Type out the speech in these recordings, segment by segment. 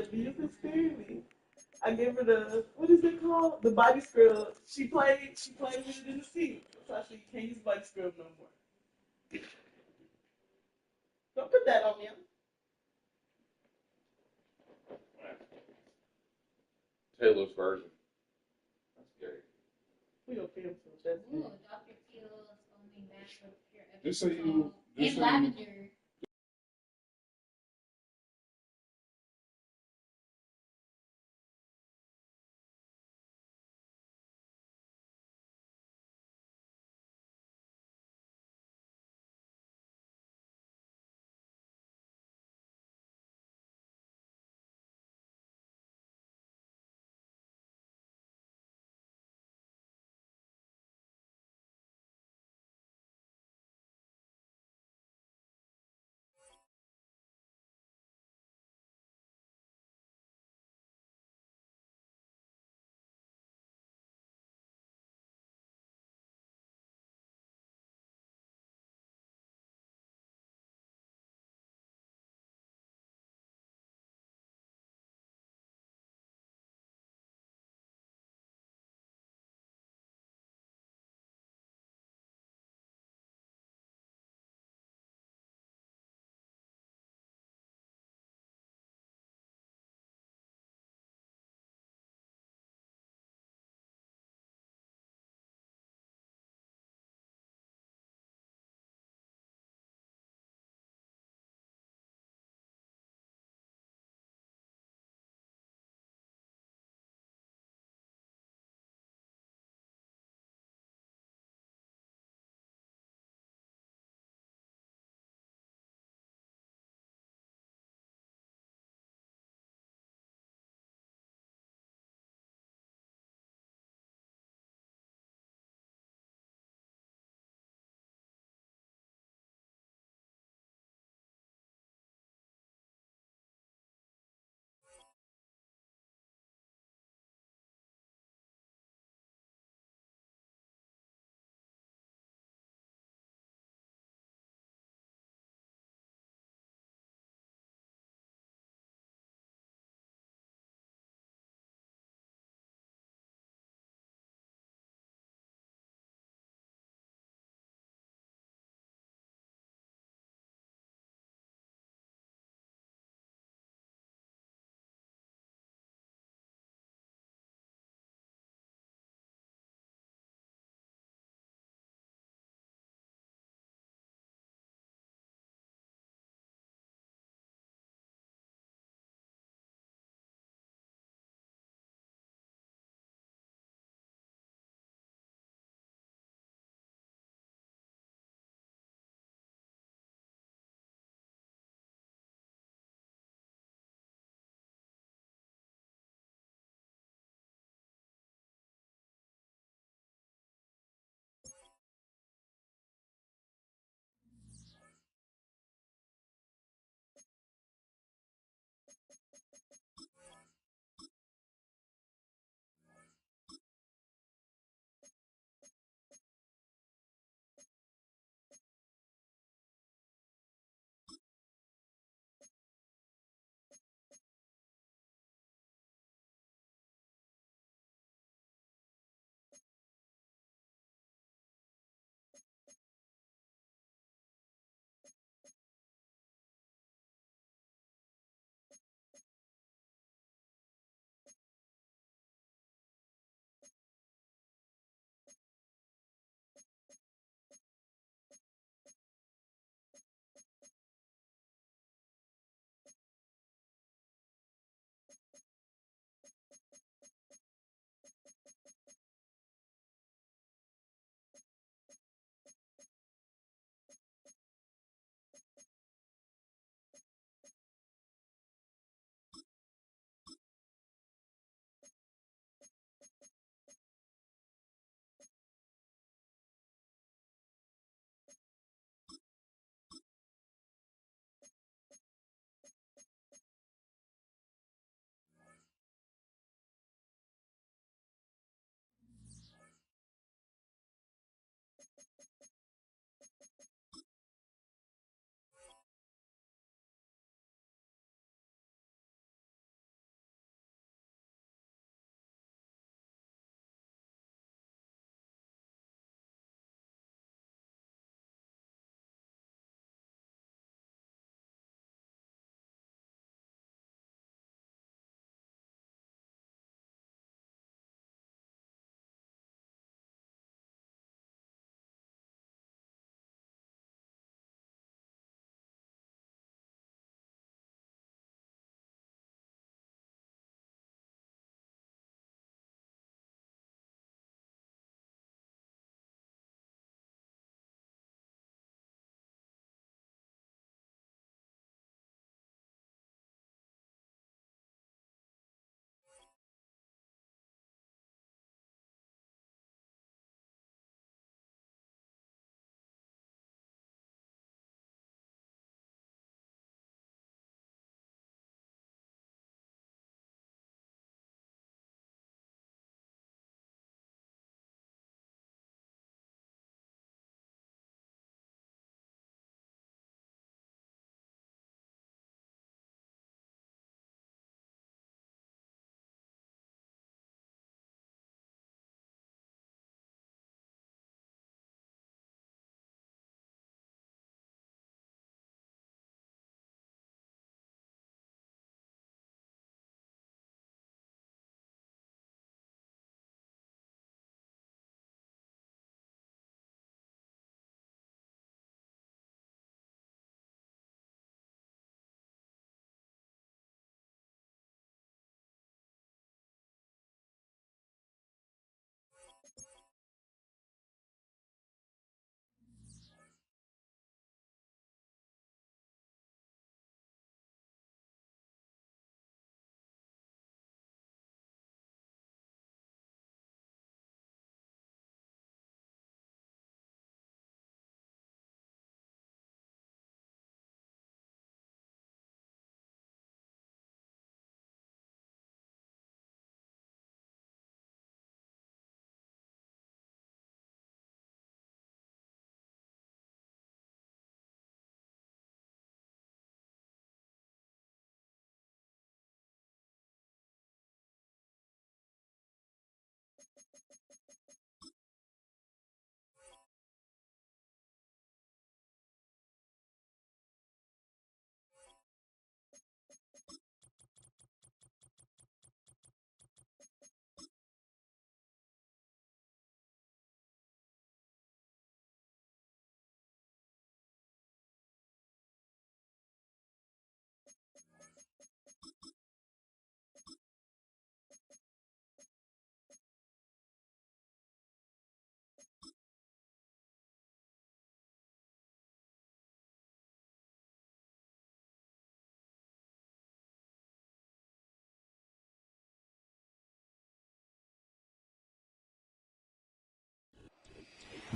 said, "Do you can spare me?" I gave her the what is it called? The body scrub. She played with it in the seat. So I said, "You can't use body scrub no more. Don't put that on me." Taylor's version. That's gay. We don't feel so that's Ooh, it. Dr. Teal's foaming back with pure Just so epic you, and just so you, lavender.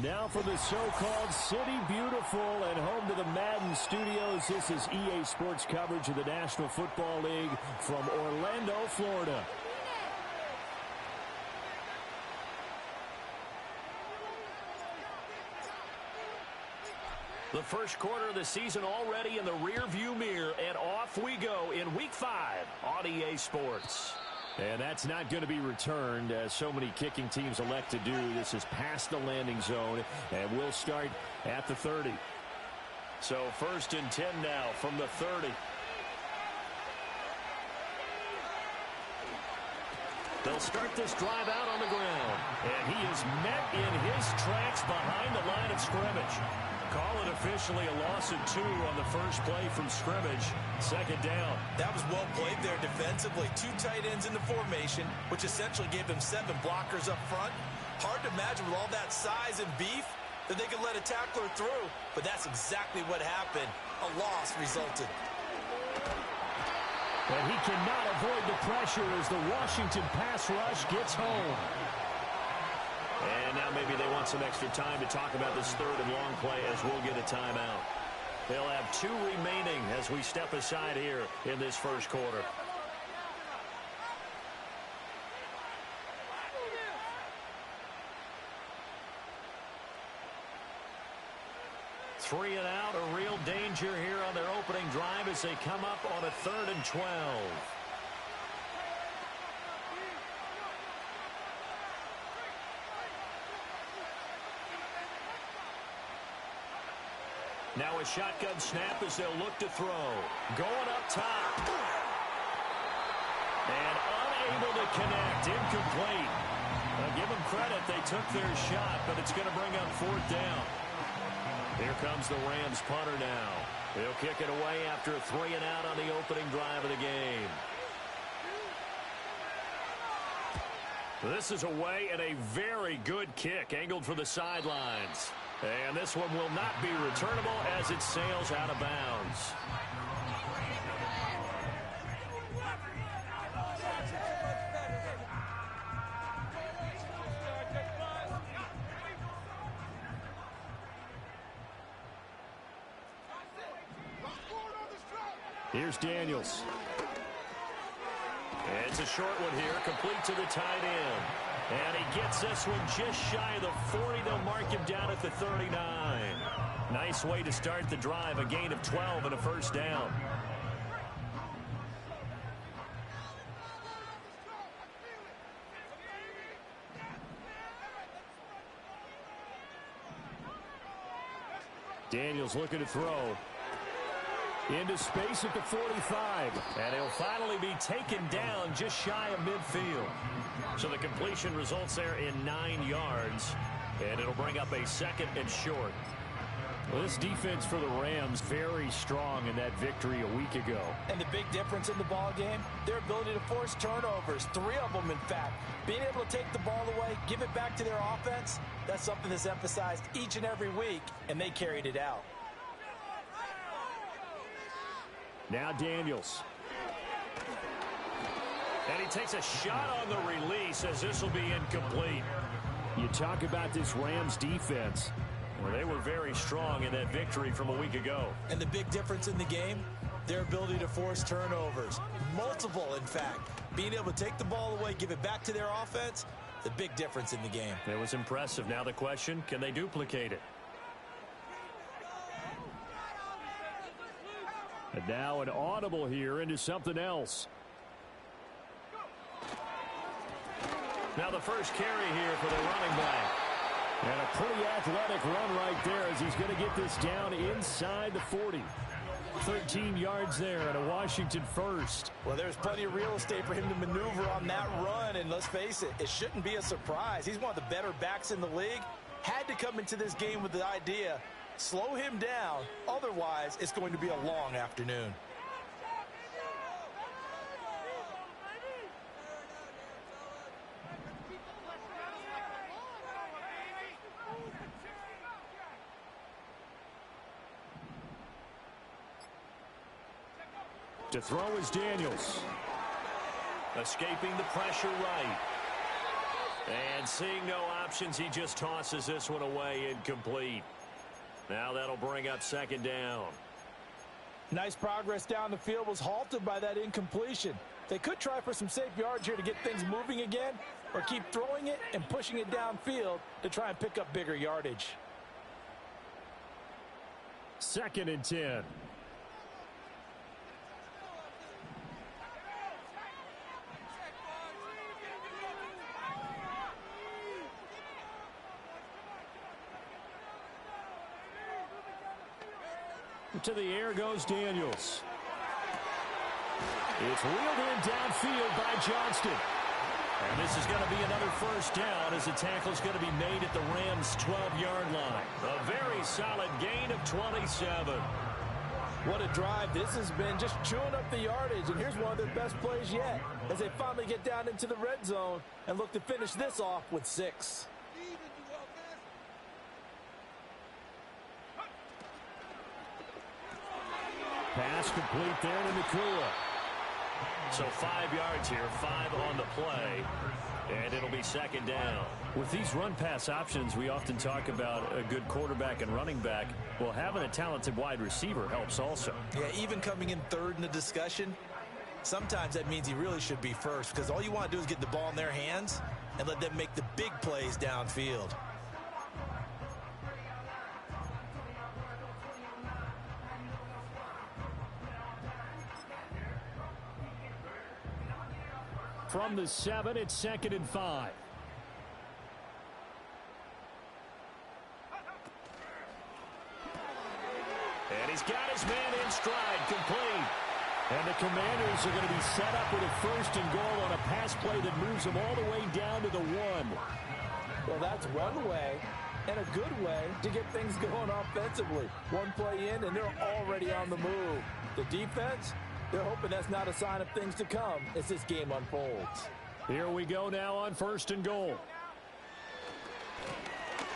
Now from the so-called City Beautiful and home to the Madden Studios, this is EA Sports coverage of the National Football League from Orlando, Florida. The first quarter of the season already in the rear-view mirror, and off we go in Week 5 on EA Sports. And that's not going to be returned, as so many kicking teams elect to do. This is past the landing zone, and we'll start at the 30. So 1st and 10 now from the 30. They'll start this drive out on the ground, and he is met in his tracks behind the line of scrimmage. Call it officially a loss of 2 on the first play from scrimmage. 2nd down. That was well played there defensively. 2 tight ends in the formation, which essentially gave them 7 blockers up front. Hard to imagine with all that size and beef that they could let a tackler through, but that's exactly what happened. A loss resulted. And he cannot avoid the pressure as the Washington pass rush gets home. And now maybe they want some extra time to talk about this 3rd and long play as we'll get a timeout. They'll have 2 remaining as we step aside here in this first quarter. Three and out, a real danger here on their opening drive as they come up on a 3rd and 12. Now a shotgun snap as they'll look to throw. Going up top. And unable to connect. Incomplete. I'll give them credit. They took their shot, but it's going to bring up 4th down. Here comes the Rams punter now. He'll kick it away after a 3 and out on the opening drive of the game. This is away and a very good kick angled for the sidelines. And this one will not be returnable as it sails out of bounds. Here's Daniels. It's a short one here, complete to the tight end. And he gets this one just shy of the 40. They'll mark him down at the 39. Nice way to start the drive, a gain of 12 and a 1st down. Daniels looking to throw. Into space at the 45. And he'll finally be taken down just shy of midfield. So the completion results there in 9 yards. And it'll bring up a 2nd and short. Well, this defense for the Rams very strong in that victory a week ago. And the big difference in the ball game, their ability to force turnovers. 3 of them, in fact. Being able to take the ball away, give it back to their offense, that's something that's emphasized each and every week, and they carried it out. Now Daniels. And he takes a shot on the release as this will be incomplete. You talk about this Rams defense. Well, they were very strong in that victory from a week ago. And the big difference in the game, their ability to force turnovers. Multiple, in fact. Being able to take the ball away, give it back to their offense, the big difference in the game. It was impressive. Now the question, can they duplicate it? And now an audible here into something else. Now the first carry here for the running back. And a pretty athletic run right there as he's going to get this down inside the 40. 13 yards there and a Washington first. Well, there's plenty of real estate for him to maneuver on that run. And let's face it, it shouldn't be a surprise. He's one of the better backs in the league. Had to come into this game with the idea, slow him down. Otherwise, it's going to be a long afternoon. To throw is Daniels. Escaping the pressure right. And seeing no options, he just tosses this one away incomplete. Now that'll bring up second down. Nice progress down the field was halted by that incompletion. They could try for some safe yards here to get things moving again, or keep throwing it and pushing it downfield to try and pick up bigger yardage. 2nd and 10. To the air goes Daniels. It's wheeled in downfield by Johnston. And this is going to be another first down as the tackle is going to be made at the Rams' 12-yard line. A very solid gain of 27. What a drive this has been, just chewing up the yardage. And here's one of their best plays yet as they finally get down into the red zone and look to finish this off with 6. Pass complete there to Nakua. So 5 yards here, 5 on the play, and it'll be second down. With these run-pass options, we often talk about a good quarterback and running back. Well, having a talented wide receiver helps also. Yeah, even coming in third in the discussion, sometimes that means he really should be first, because all you want to do is get the ball in their hands and let them make the big plays downfield. From the 7, it's 2nd and 5. And he's got his man in stride, complete. And the Commanders are going to be set up with a 1st and goal on a pass play that moves them all the way down to the 1. Well, that's one way and a good way to get things going offensively. One play in, and they're already on the move. The defense, they're hoping that's not a sign of things to come as this game unfolds. Here we go now on 1st and goal.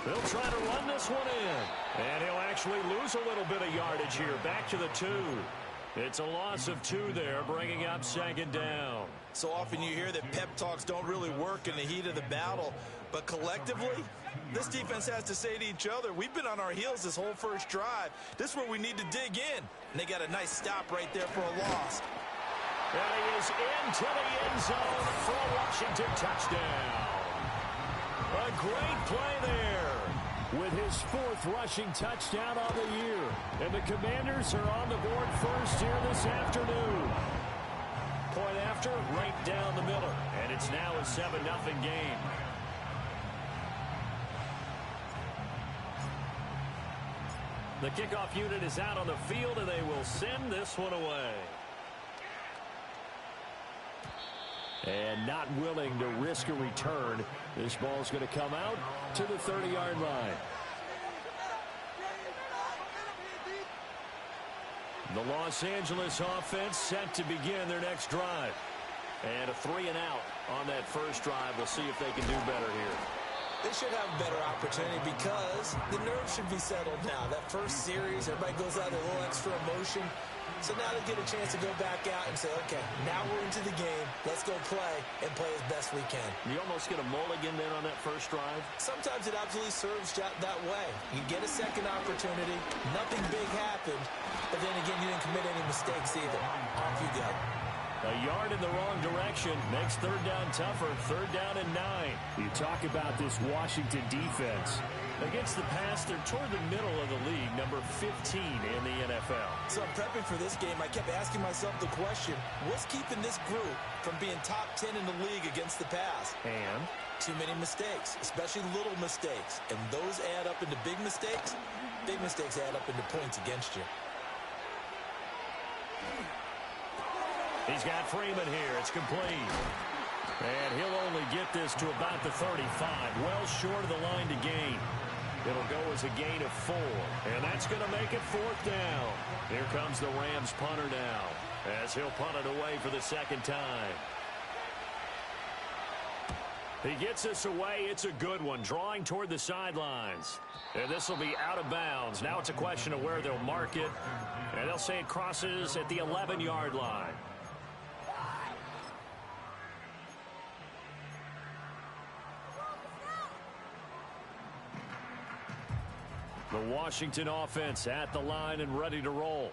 They'll try to run this one in. And he'll actually lose a little bit of yardage here. Back to the 2. It's a loss of 2 there, bringing up second down. So often you hear that pep talks don't really work in the heat of the battle. But collectively, this defense has to say to each other, we've been on our heels this whole first drive. This is where we need to dig in. And they got a nice stop right there for a loss. And he is into the end zone for a Washington touchdown. A great play there with his 4th rushing touchdown on the year. And the Commanders are on the board first here this afternoon. Point after, right down the middle. And it's now a 7-0 game. The kickoff unit is out on the field, and they will send this one away. And not willing to risk a return, this ball's going to come out to the 30-yard line. The Los Angeles offense set to begin their next drive. And a 3-and-out on that first drive. We'll see if they can do better here. They should have a better opportunity because the nerves should be settled now. That first series, everybody goes out with a little extra emotion. So now they get a chance to go back out and say, okay, now we're into the game. Let's go play and play as best we can. You almost get a mulligan then on that first drive? Sometimes it absolutely serves that way. You get a second opportunity. Nothing big happened. But then again, you didn't commit any mistakes either. Off you go. A yard in the wrong direction makes third down tougher. 3rd down and 9. You talk about this Washington defense. Against the pass, they're toward the middle of the league, number 15 in the NFL. So I'm prepping for this game. I kept asking myself the question, what's keeping this group from being top 10 in the league against the pass? And? Too many mistakes, especially little mistakes. And those add up into big mistakes. Big mistakes add up into points against you. He's got Freeman here. It's complete. And he'll only get this to about the 35. Well short of the line to gain. It'll go as a gain of 4. And that's going to make it 4th down. Here comes the Rams punter now, as he'll punt it away for the 2nd time. He gets this away. It's a good one, drawing toward the sidelines. And this will be out of bounds. Now it's a question of where they'll mark it. And they'll say it crosses at the 11-yard line. The Washington offense at the line and ready to roll.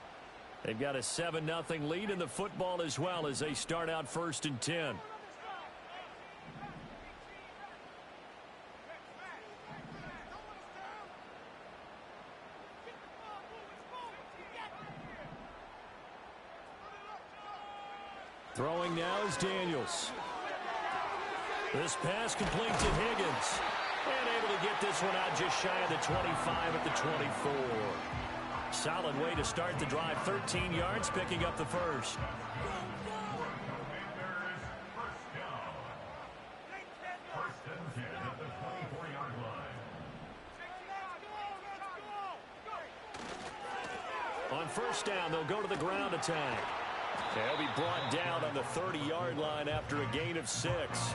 They've got a 7-0 lead in the football as well as they start out 1st and 10. Throwing now is Daniels. This pass complete to Higgins. And able to get this one out just shy of the 25 at the 24. Solid way to start the drive. 13 yards, picking up the first. On first down, they'll go to the ground attack. They'll be brought down on the 30-yard line after a gain of 6.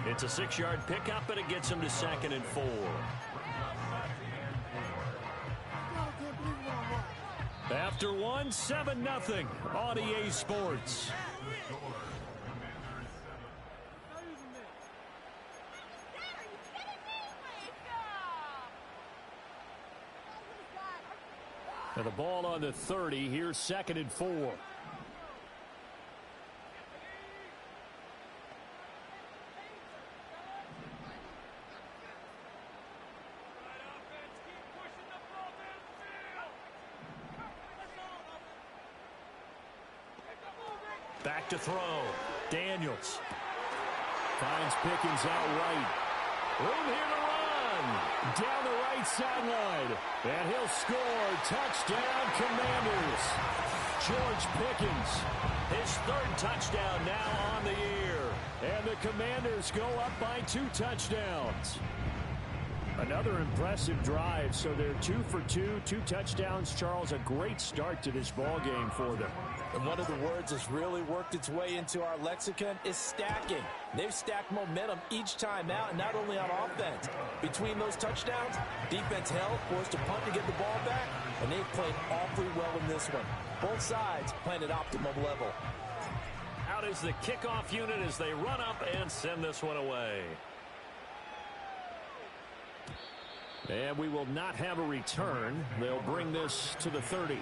It's a 6-yard pickup, and it gets them to 2nd and 4. After 1, 7-0 on EA Sports. And the ball on the 30. Here's 2nd and 4. Back to throw. Daniels finds Pickens out right. Room here to run. Down the right sideline. And he'll score. Touchdown, Commanders. George Pickens. His 3rd touchdown now on the year. And the Commanders go up by 2 touchdowns. Another impressive drive. So they're 2 for 2. 2 touchdowns. Charles, a great start to this ball game for them. And one of the words that's really worked its way into our lexicon is stacking. They've stacked momentum each time out, and not only on offense. Between those touchdowns, defense held, forced a punt to get the ball back, and they've played awfully well in this one. Both sides playing at optimum level. Out is the kickoff unit as they run up and send this one away. And we will not have a return. They'll bring this to the 30.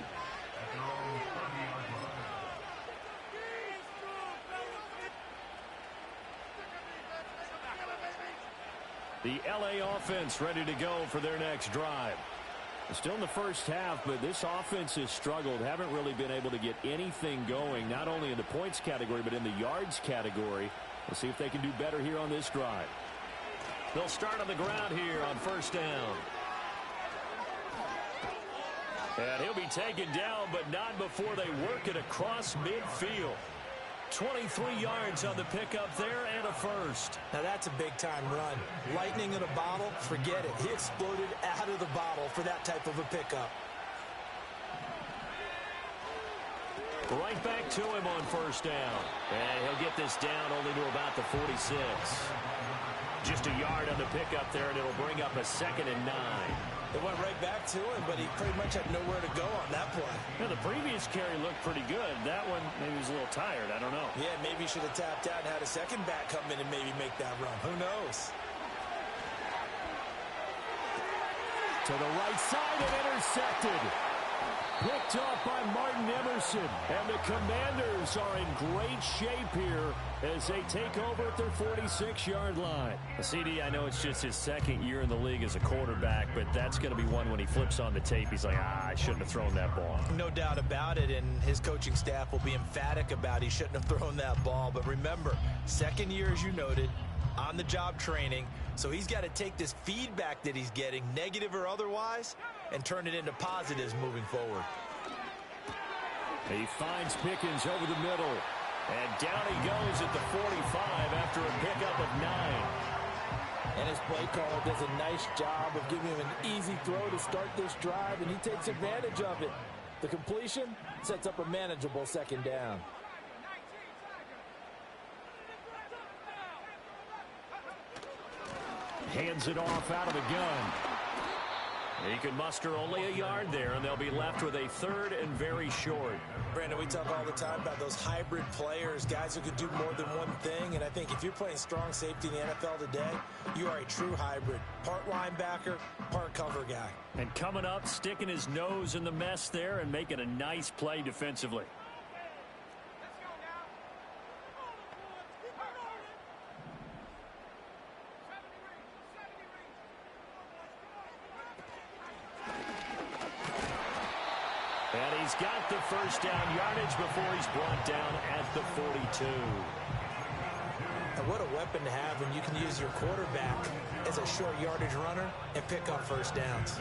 The LA offense ready to go for their next drive. Still in the first half, but this offense has struggled. Haven't really been able to get anything going, not only in the points category, but in the yards category. We'll see if they can do better here on this drive. They'll start on the ground here on first down. And he'll be taken down, but not before they work it across midfield. 23 yards on the pickup there and a first. Now that's a big-time run. Lightning in a bottle, forget it. He exploded out of the bottle for that type of a pickup. Right back to him on first down. And he'll get this down only to about the 46. Just a yard on the pickup there, and it'll bring up a 2nd and 9. It went right back to him, but he pretty much had nowhere to go on that play. Now, the previous carry looked pretty good. That one, maybe he was a little tired. I don't know. Yeah, maybe he should have tapped out and had a second back come in and maybe make that run. Who knows? To the right side and intercepted. Picked off by Martin Emerson. And the Commanders are in great shape here as they take over at their 46-yard line. CD, I know it's just his 2nd year in the league as a quarterback, but that's going to be one when he flips on the tape. He's like, I shouldn't have thrown that ball. No doubt about it, and his coaching staff will be emphatic about he shouldn't have thrown that ball. But remember, 2nd year, as you noted, on-the-job training. So he's got to take this feedback that he's getting, negative or otherwise, and turn it into positives moving forward. He finds Pickens over the middle. And down he goes at the 45 after a pickup of 9. And his play caller does a nice job of giving him an easy throw to start this drive, and he takes advantage of it. The completion sets up a manageable 2nd down. Hands it off out of the gun. He can muster only a yard there, and they'll be left with a third and very short. Brandon, we talk all the time about those hybrid players, guys who can do more than one thing. And I think if you're playing strong safety in the NFL today, you are a true hybrid. Part linebacker, part cover guy. And coming up, sticking his nose in the mess there and making a nice play defensively. And he's got the first down yardage before he's brought down at the 42. And what a weapon to have when you can use your quarterback as a short yardage runner and pick up first downs.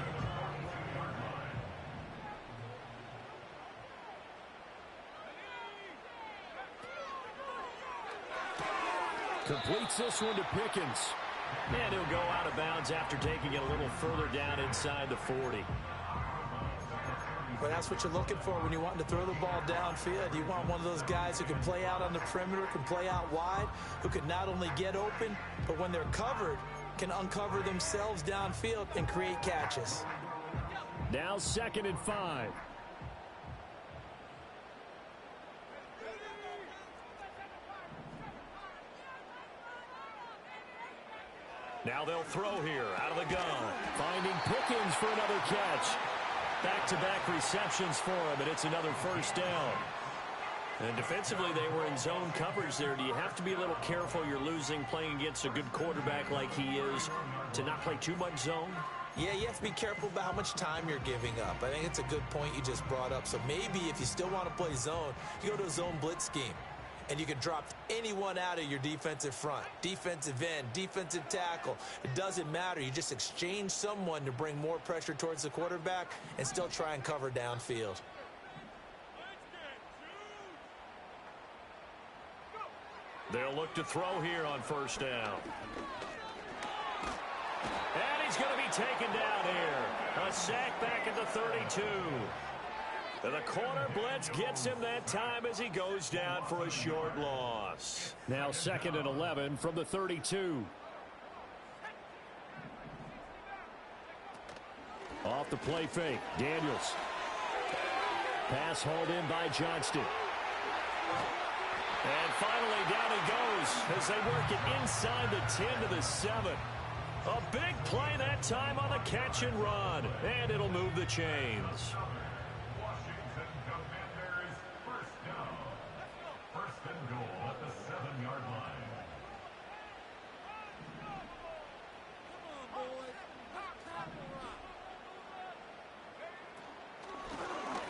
Completes this one to Pickens. And he'll go out of bounds after taking it a little further down inside the 40. But that's what you're looking for when you want to throw the ball downfield. You want one of those guys who can play out on the perimeter, can play out wide, who can not only get open, but when they're covered, can uncover themselves downfield and create catches. Now 2nd and 5. Now they'll throw here out of the gun. Finding Pickens for another catch. Back-to-back receptions for him, and it's another first down. And defensively, they were in zone coverage there. Do you have to be a little careful you're losing playing against a good quarterback like he is to not play too much zone? Yeah, you have to be careful about how much time you're giving up. I think it's a good point you just brought up. So maybe if you still want to play zone, you go to a zone blitz scheme. And you can drop anyone out of your defensive front. Defensive end, defensive tackle. It doesn't matter. You just exchange someone to bring more pressure towards the quarterback and still try and cover downfield. They'll look to throw here on first down. And he's going to be taken down here. A sack back at the 32. And the corner blitz gets him that time as he goes down for a short loss. Now 2nd and 11 from the 32. Off the play fake, Daniels. Pass hauled in by Johnston. And finally down he goes as they work it inside the 10 to the 7. A big play that time on the catch and run. And it'll move the chains.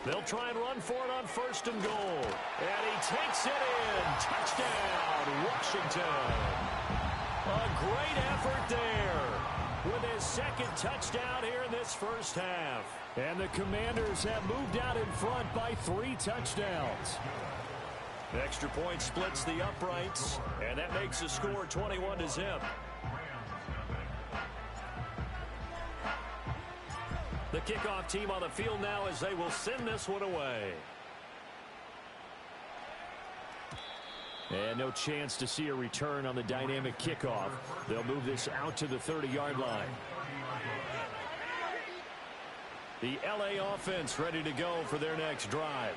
They'll try and run for it on 1st and goal. And he takes it in. Touchdown, Washington. A great effort there with his 2nd touchdown here in this first half. And the Commanders have moved out in front by 3 touchdowns. Extra point splits the uprights, and that makes the score 21-0. The kickoff team on the field now as they will send this one away. And no chance to see a return on the dynamic kickoff. They'll move this out to the 30-yard line. The LA offense ready to go for their next drive.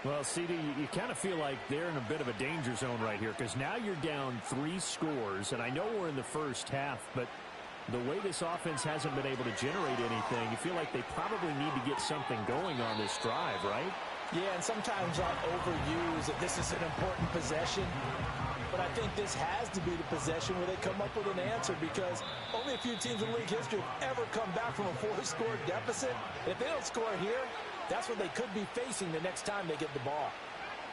Well, CD, you kind of feel like they're in a bit of a danger zone right here because now you're down 3 scores, and I know we're in the first half, but the way this offense hasn't been able to generate anything, you feel like they probably need to get something going on this drive, right? Yeah, and sometimes I'll overuse that this is an important possession. But I think this has to be the possession where they come up with an answer because only a few teams in league history have ever come back from a 4-score deficit. If they don't score here, that's what they could be facing the next time they get the ball.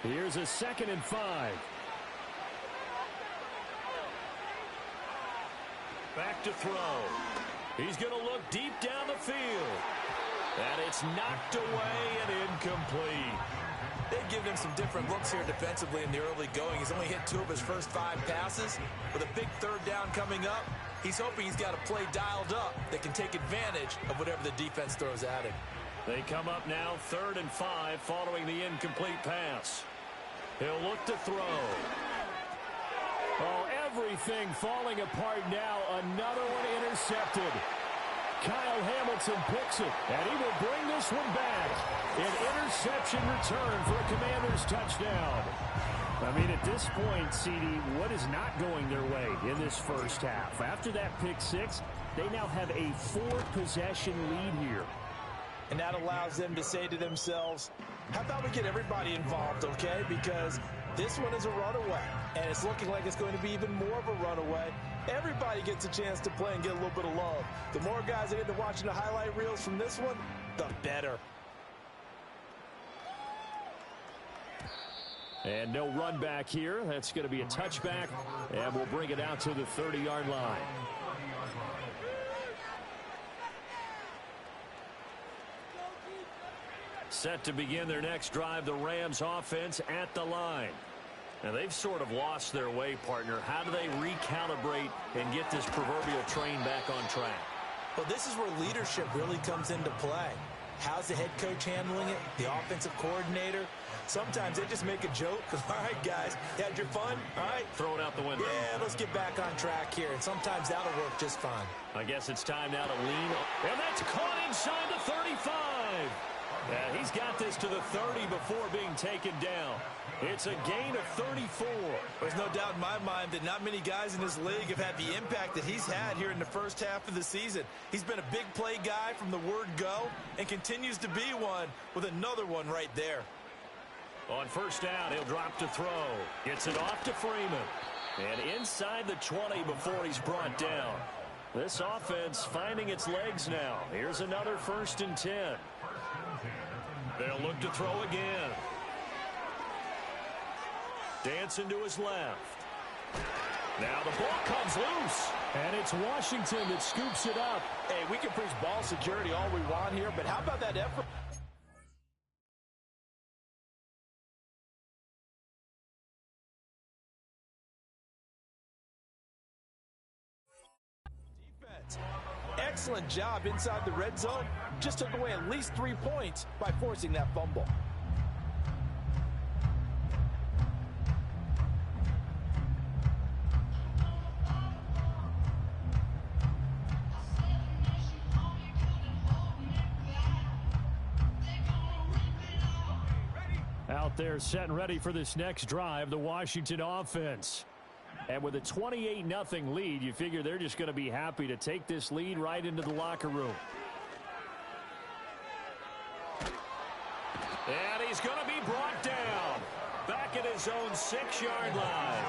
Here's a 2nd and 5. Back to throw. He's going to look deep down the field. And it's knocked away and incomplete. They've given him some different looks here defensively in the early going. He's only hit 2 of his first 5 passes. With a big 3rd down coming up, he's hoping he's got a play dialed up that can take advantage of whatever the defense throws at him. They come up now 3rd and 5 following the incomplete pass. He'll look to throw. Oh, everything falling apart now. Another one intercepted. Kyle Hamilton picks it, and he will bring this one back. An interception return for a Commanders touchdown. I mean, at this point, CD, what is not going their way in this first half? After that pick six, they now have a 4-possession lead here. And that allows them to say to themselves, how about we get everybody involved, okay? Because this one is a runaway, and it's looking like it's going to be even more of a runaway. Everybody gets a chance to play and get a little bit of love. The more guys that get to watching the highlight reels from this one, the better. And no run back here. That's going to be a touchback, and we'll bring it out to the 30-yard line. Set to begin their next drive, the Rams offense at the line. Now, they've sort of lost their way, partner. How do they recalibrate and get this proverbial train back on track? Well, this is where leadership really comes into play. How's the head coach handling it? The offensive coordinator? Sometimes they just make a joke. All right, guys, you had your fun? All right. Throw it out the window. Yeah, let's get back on track here. And sometimes that'll work just fine. I guess it's time now to lean. And that's caught inside the 35. Yeah, he's got this to the 30 before being taken down. It's a gain of 34. There's no doubt in my mind that not many guys in this league have had the impact that he's had here in the first half of the season. He's been a big play guy from the word go and continues to be one with another one right there. On first down, he'll drop to throw. Gets it off to Freeman. And inside the 20 before he's brought down. This offense finding its legs now. Here's another 1st and 10. They'll look to throw again. Dancing to his left. Now the ball comes loose. And it's Washington that scoops it up. Hey, we can preach ball security all we want here, but how about that effort? Defense. Excellent job inside the red zone. Just took away at least 3 points by forcing that fumble. Out there set and ready for this next drive, the Washington offense. And with a 28-0 lead, you figure they're just going to be happy to take this lead right into the locker room. And he's going to be brought down back at his own 6-yard line.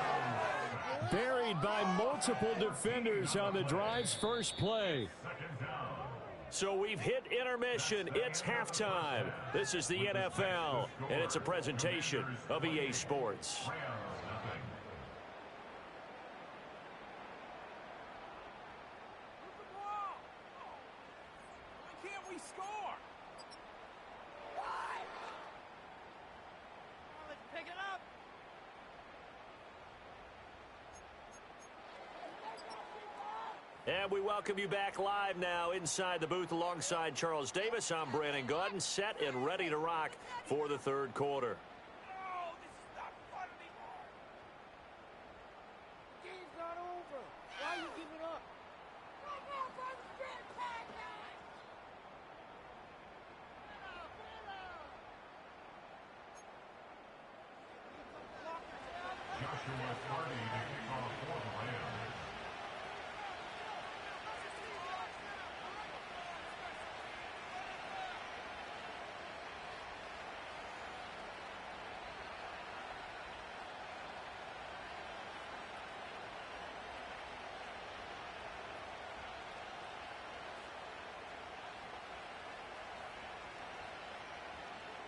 Buried by multiple defenders on the drive's first play. So we've hit intermission. It's halftime. This is the NFL, and it's a presentation of EA Sports. And we welcome you back live now inside the booth alongside Charles Davis. I'm Brandon Gaudin, set and ready to rock for the third quarter.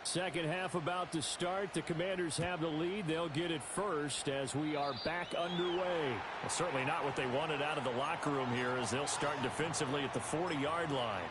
Second half about to start. The Commanders have the lead. They'll get it first as we are back underway. Well, certainly not what they wanted out of the locker room here as they'll start defensively at the 40-yard line.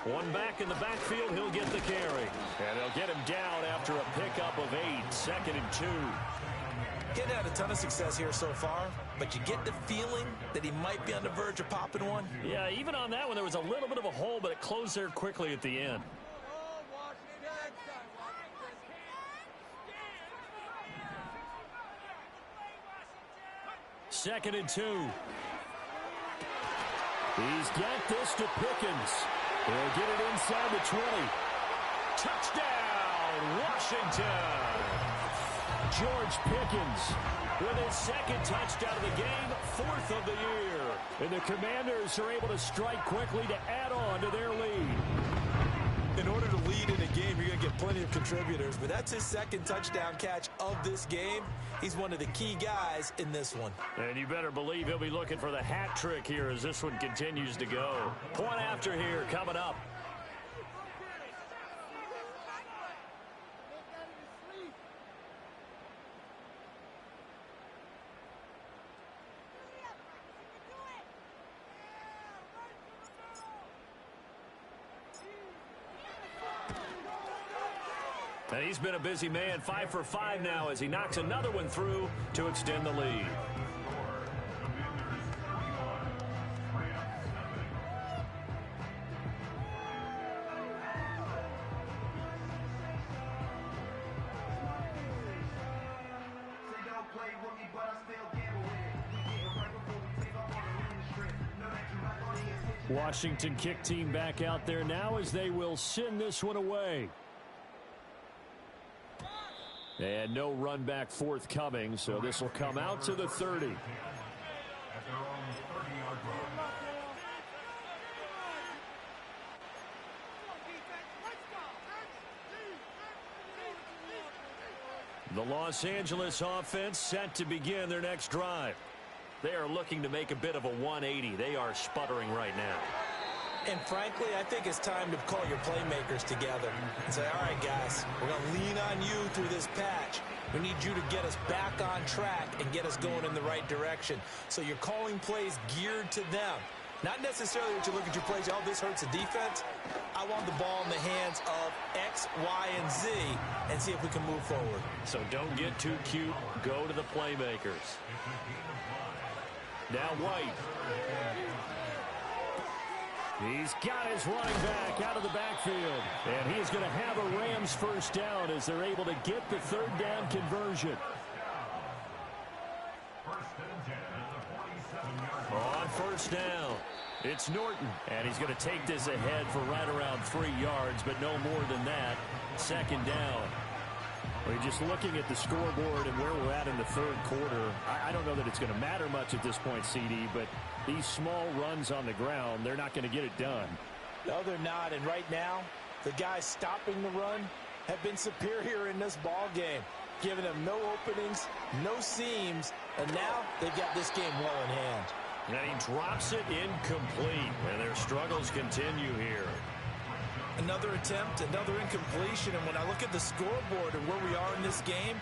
One back in the backfield, he'll get the carry. And they'll get him down after a pickup of 8, 2nd and 2. He had a ton of success here so far, but you get the feeling that he might be on the verge of popping one. Yeah, even on that one, there was a little bit of a hole, but it closed there quickly at the end. Second and 2. He's got this to Pickens. He'll get it inside the 20. Touchdown, Washington! George Pickens with his second touchdown of the game, 4th of the year. And the Commanders are able to strike quickly to add on to their lead. In order to lead in a game, you're going to get plenty of contributors, but that's his second touchdown catch of this game. He's one of the key guys in this one. And you better believe he'll be looking for the hat trick here as this one continues to go. Point after here coming up. And he's been a busy man, 5 for 5 now as he knocks another one through to extend the lead. Washington kick team back out there now as they will send this one away. And no run back forthcoming, so this will come out to the 30. The Los Angeles offense set to begin their next drive. They are looking to make a bit of a 180. They are sputtering right now. And frankly, I think it's time to call your playmakers together and say, all right, guys, we're going to lean on you through this patch. We need you to get us back on track and get us going in the right direction. So you're calling plays geared to them. Not necessarily that you look at your plays, oh, this hurts the defense. I want the ball in the hands of X, Y, and Z and see if we can move forward. So don't get too cute. Go to the playmakers. Now White. He's got his running back out of the backfield. And he's going to have a Rams first down as they're able to get the third down conversion. On first down, it's Norton. And he's going to take this ahead for right around 3 yards, but no more than that. Second down. We're just looking at the scoreboard and where we're at in the third quarter. I don't know that it's going to matter much at this point, CD, but these small runs on the ground, they're not going to get it done. No, they're not. And right now, the guys stopping the run have been superior in this ball game, giving them no openings, no seams, and now they've got this game well in hand. And he drops it incomplete, and their struggles continue here. Another attempt, another incompletion, and when I look at the scoreboard and where we are in this game,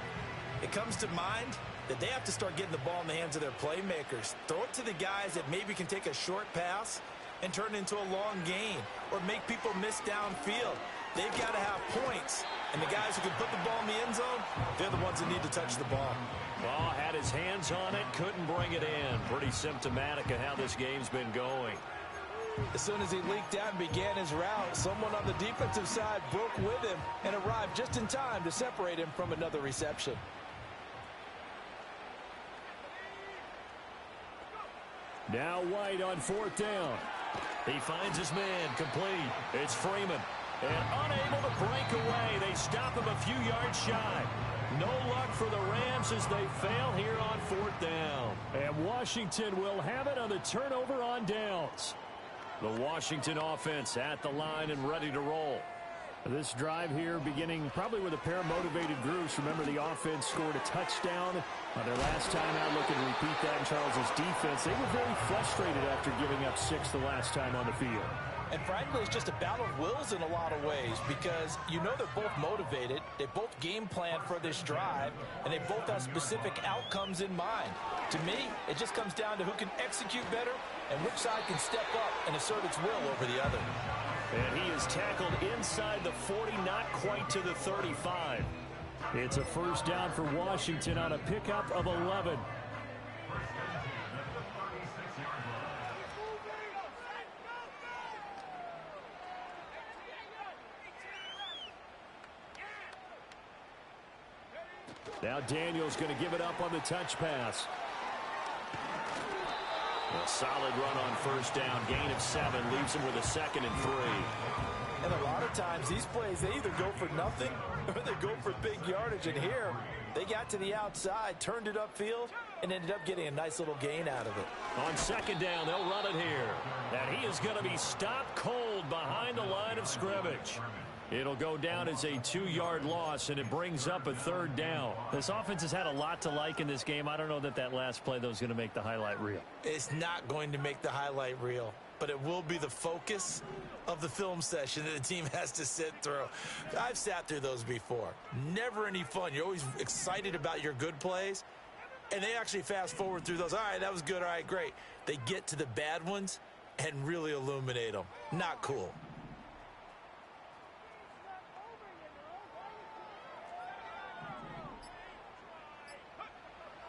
it comes to mind that they have to start getting the ball in the hands of their playmakers. Throw it to the guys that maybe can take a short pass and turn it into a long gain or make people miss downfield. They've got to have points, and the guys who can put the ball in the end zone, they're the ones that need to touch the ball. Ball had his hands on it, couldn't bring it in. Pretty symptomatic of how this game's been going. As soon as he leaked out and began his route, someone on the defensive side broke with him and arrived just in time to separate him from another reception. Now White on fourth down. He finds his man complete. It's Freeman. And unable to break away. They stop him a few yards shy. No luck for the Rams as they fail here on fourth down. And Washington will have it on the turnover on downs. The Washington offense at the line and ready to roll. This drive here beginning probably with a pair of motivated groups. Remember, the offense scored a touchdown their last time out. Look and repeat that in Charles's defense. They were very frustrated after giving up 6 the last time on the field. And frankly, it's just a battle of wills in a lot of ways because you know they're both motivated. They both game plan for this drive, and they both have specific outcomes in mind. To me, it just comes down to who can execute better and which side can step up and assert its will over the other. And he is tackled inside the 40, not quite to the 35. It's a first down for Washington on a pickup of 11. Now Daniels going to give it up on the touch pass. A solid run on first down. Gain of 7 leaves him with a 2nd and 3. And a lot of times these plays, they either go for nothing or they go for big yardage. And here, they got to the outside, turned it upfield, and ended up getting a nice little gain out of it. On 2nd down, they'll run it here. And he is going to be stopped cold behind the line of scrimmage. It'll go down as a 2-yard loss, and it brings up a 3rd down. This offense has had a lot to like in this game. I don't know that last play, though, is going to make the highlight reel. It's not going to make the highlight reel, but it will be the focus of the film session that the team has to sit through. I've sat through those before. Never any fun. You're always excited about your good plays, and they actually fast forward through those. All right, that was good. All right, great. They get to the bad ones and really illuminate them. Not cool.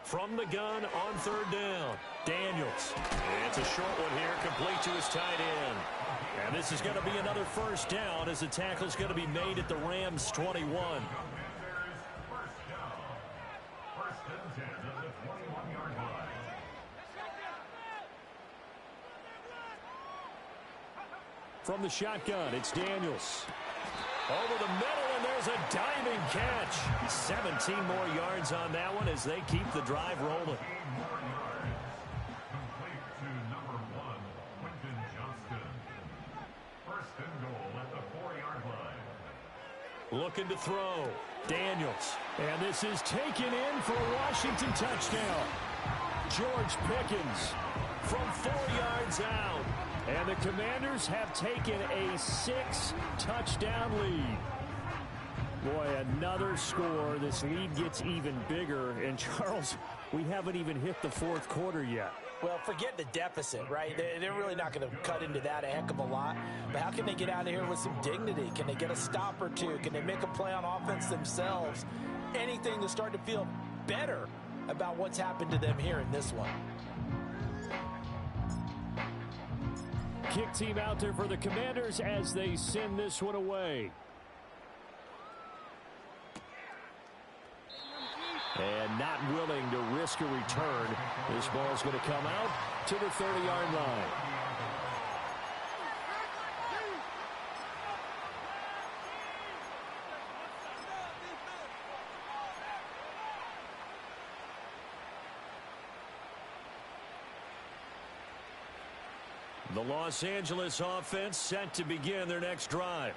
From the gun on 3rd down, Daniels. It's a short one here, complete to his tight end. And this is going to be another first down as the tackle's going to be made at the Rams' 21. From the shotgun, it's Daniels. Over the middle, and there's a diving catch. 17 more yards on that one as they keep the drive rolling. Looking to throw. Daniels. And this is taken in for a Washington touchdown. George Pickens from 4 yards out. And the Commanders have taken a 6-touchdown lead. Boy, another score. This lead gets even bigger. And, Charles, we haven't even hit the 4th quarter yet. Well, forget the deficit, right? They're really not going to cut into that a heck of a lot. But how can they get out of here with some dignity? Can they get a stop or two? Can they make a play on offense themselves? Anything to start to feel better about what's happened to them here in this one. Kick team out there for the Commanders as they send this one away. And not willing to risk a return. This ball's going to come out to the 30-yard line. The Los Angeles offense set to begin their next drive.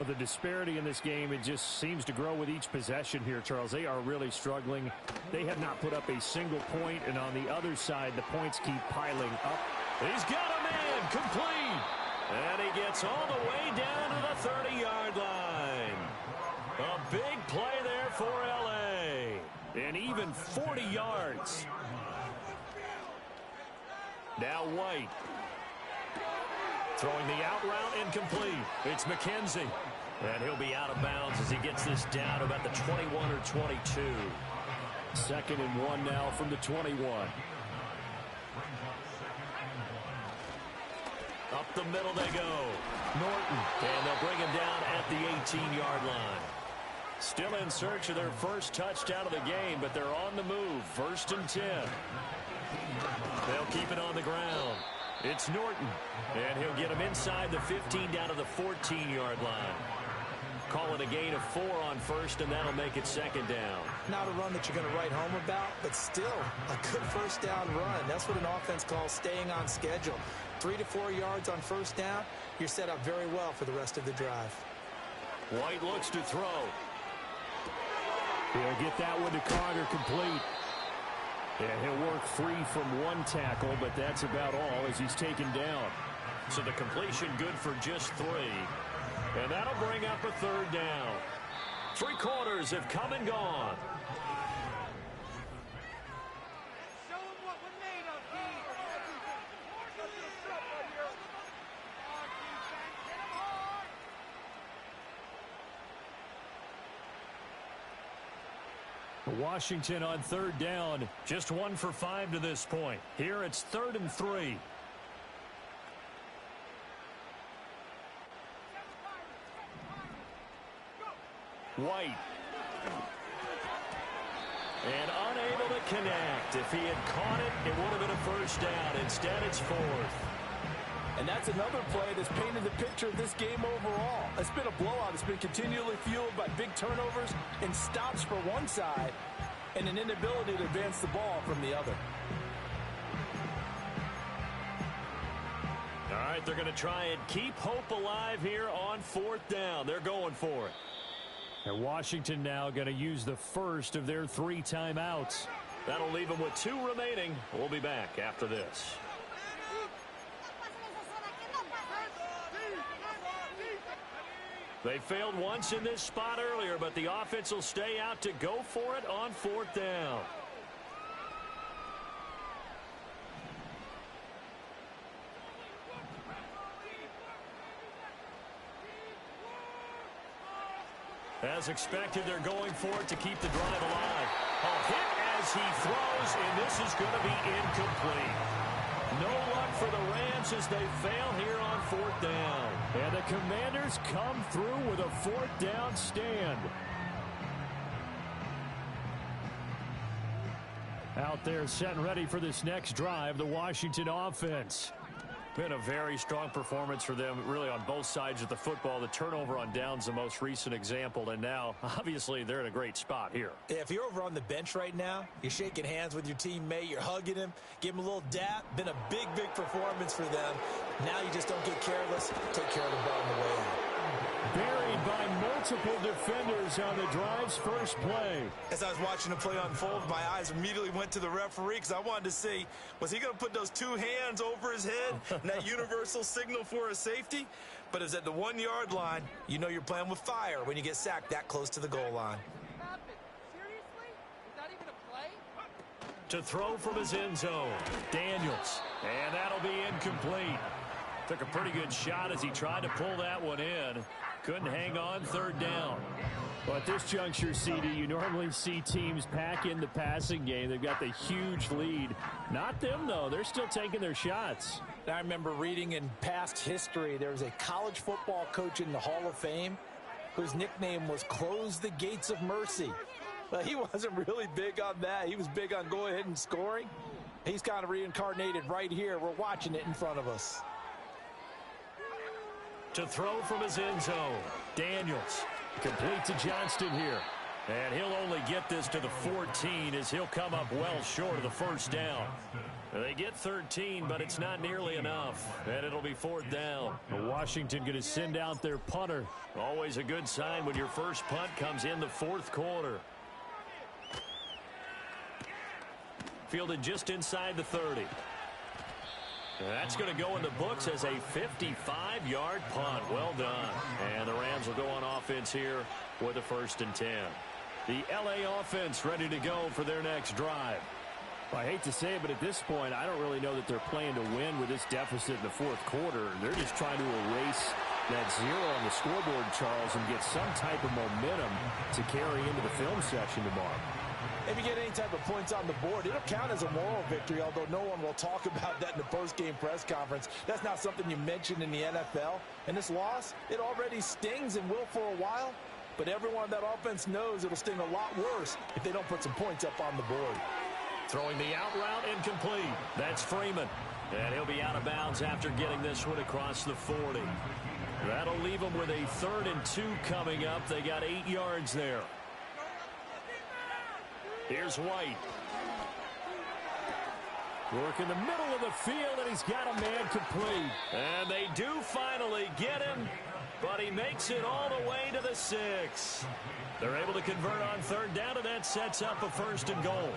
Well, the disparity in this game, it just seems to grow with each possession here, Charles. They are really struggling. They have not put up a single point, and on the other side, the points keep piling up. He's got a man complete, and he gets all the way down to the 30-yard line. A big play there for L.A., and even 40 yards. Now White. Throwing the out route incomplete. It's McKenzie. And he'll be out of bounds as he gets this down to about the 21 or 22. 2nd and 1 now from the 21. Up the middle they go. Norton. And they'll bring him down at the 18-yard line. Still in search of their first touchdown of the game, but they're on the move. 1st and 10. They'll keep it on the ground. It's Norton, and he'll get him inside the 15 down to the 14-yard line. Call it a gain of 4 on 1st, and that'll make it 2nd down. Not a run that you're going to write home about, but still a good first down run. That's what an offense calls staying on schedule. 3 to 4 yards on 1st down, you're set up very well for the rest of the drive. White looks to throw. He'll get that one to Carter complete. And he'll work free from 1 tackle, but that's about all as he's taken down. So the completion good for just 3. And that'll bring up a 3rd down. 3 quarters have come and gone. Washington on third down, just 1 for 5 to this point. Here it's 3rd and 3. White. And unable to connect. If he had caught it, it would have been a first down. Instead, it's 4th. And that's another play that's painted the picture of this game overall. It's been a blowout. It's been continually fueled by big turnovers and stops for one side and an inability to advance the ball from the other. All right, they're going to try and keep hope alive here on 4th down. They're going for it. And Washington now going to use the first of their 3 timeouts. That'll leave them with 2 remaining. We'll be back after this. They failed once in this spot earlier, but the offense will stay out to go for it on 4th down. As expected, they're going for it to keep the drive alive. A hit as he throws, and this is going to be incomplete. No luck for the Rams as they fail here on 4th down. And the Commanders come through with a 4th down stand. Out there set and ready for this next drive, the Washington offense. Been a very strong performance for them, really, on both sides of the football. The turnover on downs, the most recent example, and now, obviously, they're in a great spot here. Yeah, if you're over on the bench right now, you're shaking hands with your teammate, you're hugging him, give him a little dap. Been a big, big performance for them. Now you just don't get careless. Take care of the ball on the way out. Buried by multiple defenders on the drive's first play. As I was watching the play unfold, my eyes immediately went to the referee because I wanted to see, was he going to put those 2 hands over his head and that universal signal for a safety? But it's at the 1-yard line. You know you're playing with fire when you get sacked that close to the goal line. Seriously? Is that even a play? To throw from his end zone, Daniels. And that'll be incomplete. Took a pretty good shot as he tried to pull that one in. Couldn't hang on 3rd down. Well, at this juncture, CD, you normally see teams pack in the passing game. They've got the huge lead. Not them, though. They're still taking their shots. I remember reading in past history, there was a college football coach in the Hall of Fame whose nickname was Close the Gates of Mercy. But he wasn't really big on that. He was big on go ahead and scoring. He's kind of reincarnated right here. We're watching it in front of us. To throw from his end zone, Daniels. Complete to Johnston here. And he'll only get this to the 14 as he'll come up well short of the first down. They get 13, but it's not nearly enough. And it'll be 4th down. Washington going to send out their punter. Always a good sign when your first punt comes in the 4th quarter. Fielded just inside the 30. That's going to go in the books as a 55-yard punt. Well done. And the Rams will go on offense here with a 1st and 10. The L.A. offense ready to go for their next drive. Well, I hate to say it, but at this point, I don't really know that they're playing to win with this deficit in the 4th quarter. They're just trying to erase that 0 on the scoreboard, Charles, and get some type of momentum to carry into the film section tomorrow. If you get any type of points on the board, it'll count as a moral victory, although no one will talk about that in the post-game press conference. That's not something you mentioned in the NFL. And this loss, it already stings and will for a while. But everyone on that offense knows it'll sting a lot worse if they don't put some points up on the board. Throwing the out route incomplete. That's Freeman. And he'll be out of bounds after getting this one across the 40. That'll leave them with a 3rd and 2 coming up. They got 8 yards there. Here's White. Work in the middle of the field, and he's got a man complete. And they do finally get him, but he makes it all the way to the 6. They're able to convert on 3rd down, and that sets up a 1st and goal.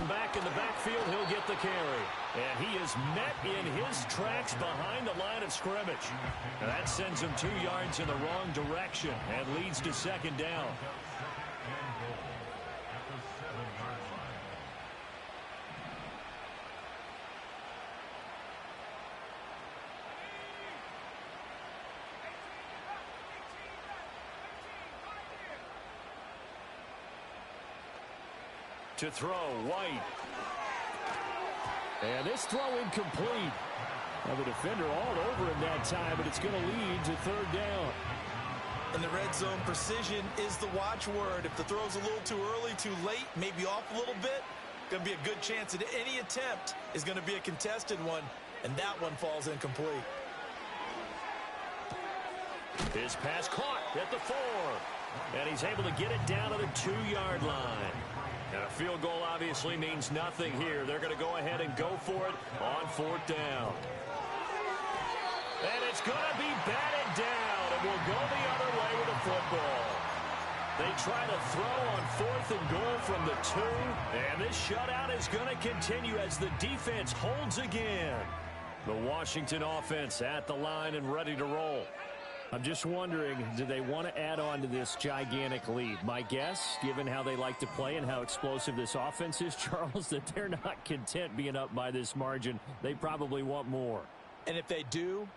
Back in the backfield, he'll get the carry. And he is met in his tracks behind the line of scrimmage. And that sends him 2 yards in the wrong direction and leads to 2nd down. To throw, White. And this throw incomplete. Well, the defender all over him that time, but it's going to lead to third down. In the red zone, precision is the watchword. If the throw's a little too early, too late, maybe off a little bit, going to be a good chance that any attempt is going to be a contested one, and that one falls incomplete. His pass caught at the 4. And he's able to get it down to the 2-yard line. And a field goal obviously means nothing here. They're going to go ahead and go for it on 4th down. And it's going to be batted down, and we'll go the other way with the football. They try to throw on 4th and goal from the 2, and this shutout is going to continue as the defense holds again. The Washington offense at the line and ready to roll. I'm just wondering, do they want to add on to this gigantic lead? My guess, given how they like to play and how explosive this offense is, Charles, that they're not content being up by this margin. They probably want more. And if they do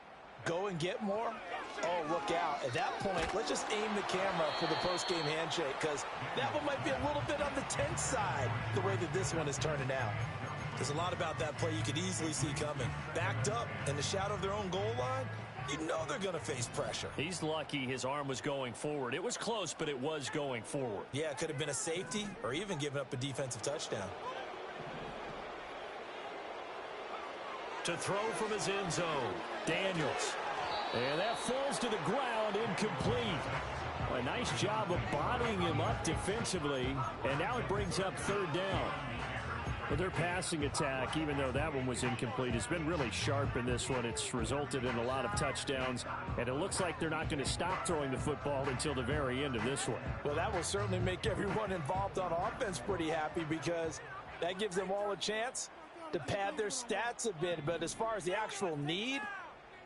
go and get more, oh, look out. At that point, let's just aim the camera for the post-game handshake, because that one might be a little bit on the tense side, the way that this one is turning out. There's a lot about that play you could easily see coming. Backed up in the shadow of their own goal line, you know they're going to face pressure. He's lucky his arm was going forward. It was close, but it was going forward. Yeah, it could have been a safety or even given up a defensive touchdown. To throw from his end zone, Daniels. And that falls to the ground, incomplete. A nice job of bodying him up defensively, and now it brings up 3rd down. But their passing attack, even though that one was incomplete, has been really sharp in this one. It's resulted in a lot of touchdowns, and it looks like they're not going to stop throwing the football until the very end of this one. Well, that will certainly make everyone involved on offense pretty happy, because that gives them all a chance to pad their stats a bit. But as far as the actual need,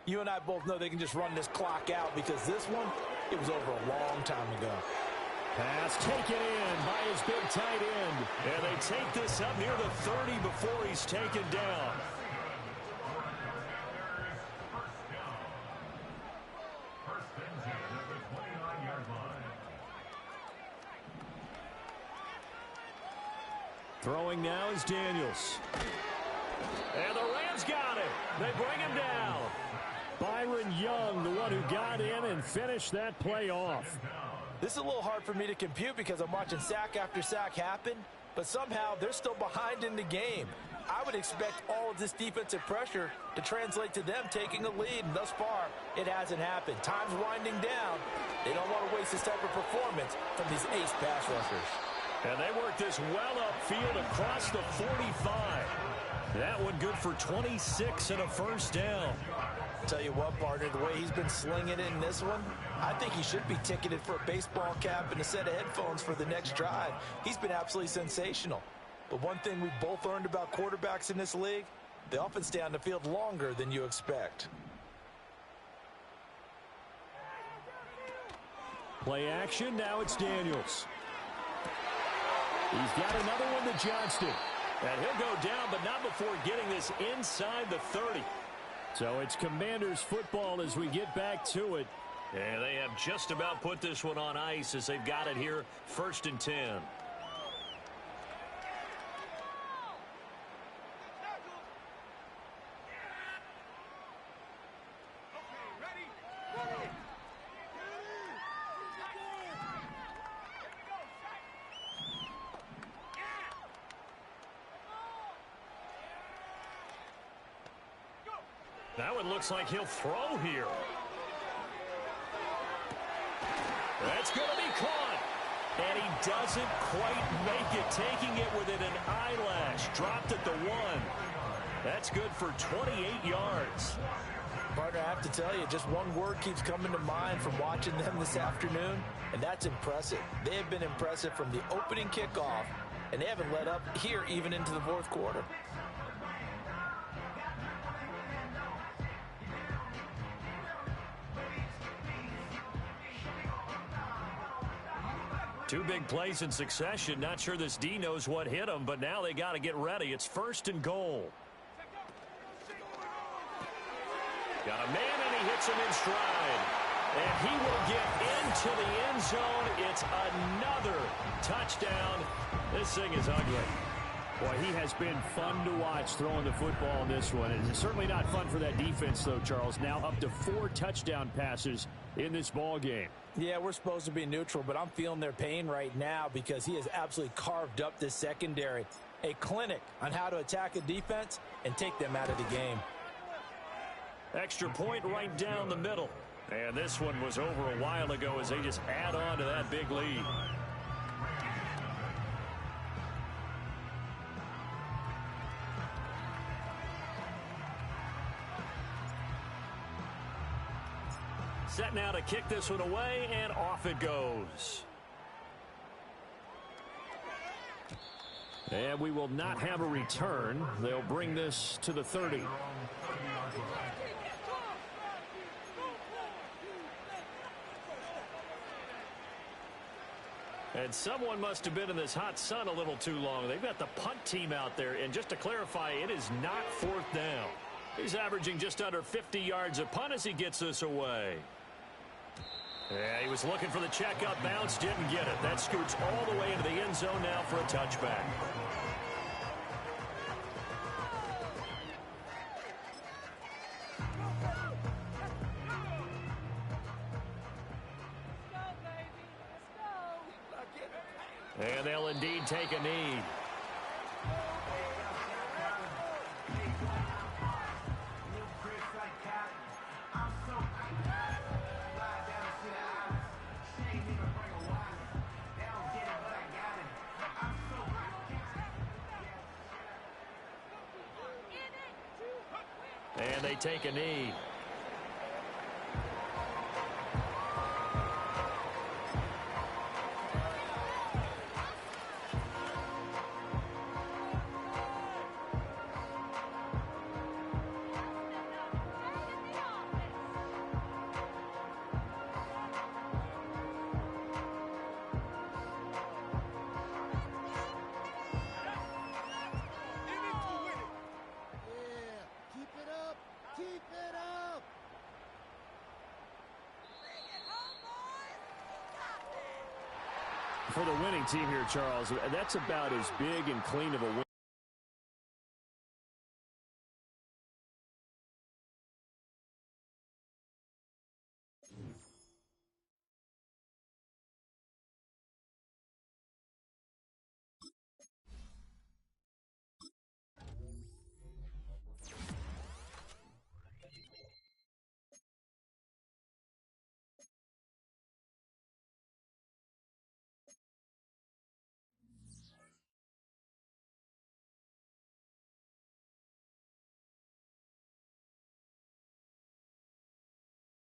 you and I both know they can just run this clock out, because this one, it was over a long time ago. Pass taken in by his big tight end. And they take this up near the 30 before he's taken down. Throwing now is Daniels. And the Rams got him. They bring him down. Byron Young, the one who got in and finished that play off. This is a little hard for me to compute, because I'm watching sack after sack happen, but somehow they're still behind in the game. I would expect all of this defensive pressure to translate to them taking a lead, and thus far, it hasn't happened. Time's winding down. They don't want to waste this type of performance from these ace pass rushers. And they work this well upfield across the 45. That one good for 26 and a 1st down. Tell you what, partner, the way he's been slinging it in this one, I think he should be ticketed for a baseball cap and a set of headphones for the next drive. He's been absolutely sensational. But one thing we both learned about quarterbacks in this league, they often stay on the field longer than you expect. Play action, now it's Daniels. He's got another one to Johnston. And he'll go down, but not before getting this inside the 30. So it's Commanders football as we get back to it. And they have just about put this one on ice as they've got it here, 1st and 10. That one looks like he'll throw here. That's going to be caught. And he doesn't quite make it, taking it within an eyelash. Dropped at the 1. That's good for 28 yards. Partner, I have to tell you, just one word keeps coming to mind from watching them this afternoon, and that's impressive. They have been impressive from the opening kickoff, and they haven't let up here even into the 4th quarter. Two big plays in succession. Not sure this D knows what hit him, but now they got to get ready. It's 1st and goal. Got a man, and he hits him in stride. And he will get into the end zone. It's another touchdown. This thing is ugly. Boy, he has been fun to watch throwing the football in this one. And it's certainly not fun for that defense, though, Charles. Now up to 4 touchdown passes in this ball game. Yeah, we're supposed to be neutral, but I'm feeling their pain right now because he has absolutely carved up this secondary. A clinic on how to attack a defense and take them out of the game. Extra point right down the middle. And this one was over a while ago as they just add on to that big lead. Set now to kick this one away, and off it goes. And we will not have a return. They'll bring this to the 30. And someone must have been in this hot sun a little too long. They've got the punt team out there. And just to clarify, it is not 4th down. He's averaging just under 50 yards a punt as he gets this away. Yeah, he was looking for the checkup bounce, didn't get it. That scoots all the way into the end zone now for a touchback. And they'll indeed take a knee. And they take a knee. For the winning team here, Charles, that's about as big and clean of a win